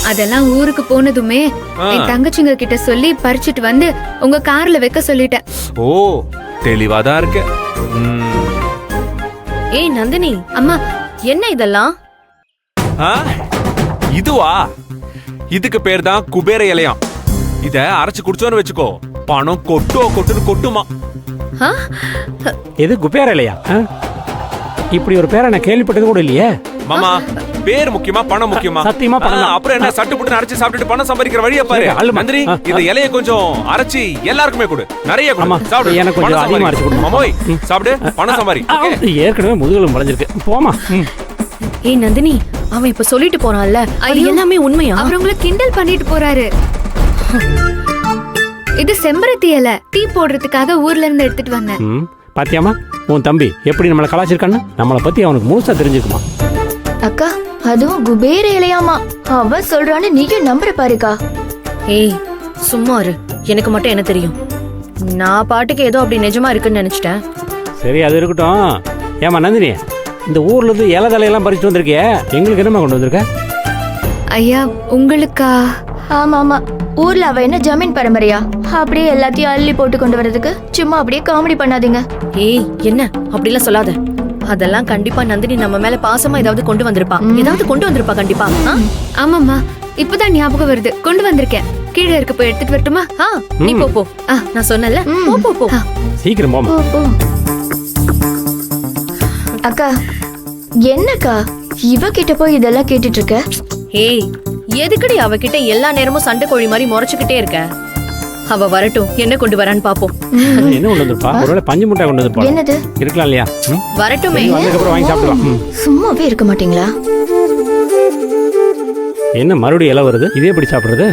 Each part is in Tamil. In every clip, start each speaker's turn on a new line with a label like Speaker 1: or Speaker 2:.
Speaker 1: அதெல்லாம் ஊருக்கு போனதுமே என் தங்கச்சிங்க கிட்ட சொல்லி பறிச்சிட்டு வந்து உங்க கார்ல வைக்க சொல்லிட்டேன்.
Speaker 2: ஓ, தெளிவாதான் இருக்கு.
Speaker 3: ஏய் நந்தினி,
Speaker 1: அம்மா
Speaker 3: என்ன இதெல்லாம்?
Speaker 2: இதுவா? இதுக்கு பேர் தான் குபேர இலையாம். இத அரைச்சு குடிச்சோன்னு வச்சுக்கோ, பணம் கொட்டுன்னு கொட்டுமா.
Speaker 4: எது குபேர இலையா? இப்படி ஒரு பேரை நான் கேள்விப்பட்டது கூட இல்லையே.
Speaker 2: மாமா, பேர் முக்கியமா பணம் முக்கியமா?
Speaker 4: சத்தியமா பணம்.
Speaker 2: அப்புறம் என்ன, சட்டு புட்டு அரைச்சு சாப்பிட்டுட்டு பணம் சம்பாதிக்கிற வழியை பாரு. மந்திரி, இந்த இலையை கொஞ்சம் அரைச்சி எல்லாருக்குமே கொடு, நிறைய கொடு. சாப்பிடு,
Speaker 4: எனக்கு கொஞ்சம் அதிகமா அரைச்சு கொடு.
Speaker 2: மாமோய், சாப்பிடு, பணம் சம்பாரி.
Speaker 4: ஏற்கனவே முதுகெலும் முளைஞ்சிருக்கு, போமா.
Speaker 3: ஏய் நந்தினி, அவன் இப்ப சொல்லிட்டு போறான்ல, அது எல்லாமே உண்மையா?
Speaker 1: அவர் உங்களை கிண்டல் பண்ணிட்டு போறாரு. இது செம்பருத்தி இலை, டீ போடுறதுக்காக ஊர்ல இருந்து எடுத்துட்டு வந்தேன்.
Speaker 4: பாத்தியாமா, உன் தம்பி எப்படி நம்மளை கலாச்சிருக்கான்னு? நம்மளை பத்தி அவனுக்கு முழுசா தெரிஞ்சுக்குமா?
Speaker 5: அக்கா, அதுவும் குபேர இலையாமா. அவன் சொல்றான்னு நீயும் நம்புற பாருக்கா.
Speaker 3: ஏய் சும்மா இரு, எனக்கு மட்டும் என்ன தெரியும்? நான் பாட்டுக்கு ஏதோ அப்படி நிஜமா இருக்குன்னு நினைச்சிட்டேன்.
Speaker 4: சரி, அது இருக்கட்டும். ஏமா நந்தினி, இந்த ஊர்ல இருந்து இலை தலையெல்லாம் பறிச்சுட்டு வந்திருக்கிய, எங்களுக்கு என்னமா கொண்டு வந்திருக்க?
Speaker 1: ஐயா உங்களுக்கா?
Speaker 5: ஆமா ஆமா, ஊர்ல அவ என்ன ஜமீன் பரம்பரையா? அப்படியே எல்லாத்தையும் அள்ளி போட்டு கொண்டு வரதுக்கு சும்மா அப்படியே காமெடி பண்ணாதீங்க.
Speaker 3: ஏய் என்ன அப்படிலாம் சொல்லாத. அதெல்லாம் கண்டிப்பா நந்தினி நம்ம மேல பாசமா ஏதாவது கொண்டு வந்திருப்பா. ஏதாவது கொண்டு வந்திருப்பா கண்டிப்பா.
Speaker 1: ஆமாம்மா, இப்பதான் ஞாபகம் வருது, கொண்டு வந்திருக்கேன். கீழே இருக்க போய் எடுத்துட்டு வரட்டுமா?
Speaker 3: நீ போ. நான் சொன்னல, போ.
Speaker 4: சீக்கிரம் போமா.
Speaker 5: அக்கா, என்னக்கா இவகிட்ட போய் இதெல்லாம் கேட்டுட்டு இருக்க?
Speaker 3: ஏய், எதுக்கடி அவகிட்ட எல்லா நேரமும் சண்டை கோழி மாதிரி முறைச்சுக்கிட்டே இருக்க? அவ வரட்டும், என்ன கொண்டு வரான்னு பாப்போம்.
Speaker 4: என்ன கொண்டு வந்திருப்பா? ஒருவேளை பஞ்சு முட்டை கொண்டு வந்திருப்பா.
Speaker 5: என்னது?
Speaker 4: இருக்கலாம் இல்லையா?
Speaker 3: வரட்டுமே,
Speaker 4: அதுக்கப்புறம் வாங்கி சாப்பிடலாம்.
Speaker 5: சும்மாவே இருக்க மாட்டீங்களா?
Speaker 4: என்ன மறுபடியும் இலை வருது? இதே எப்படி சாப்பிடுறது?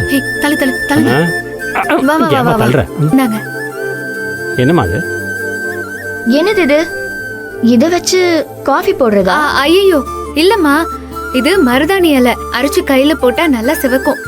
Speaker 1: நாங்க
Speaker 4: என்னமா அது?
Speaker 5: என்னது இது? இத வச்சு காஃபி போடுறதா?
Speaker 1: ஐயோ இல்லம்மா, இது மருதாணி இலை, அரைச்சு கையில போட்டா நல்லா சிவக்கும்.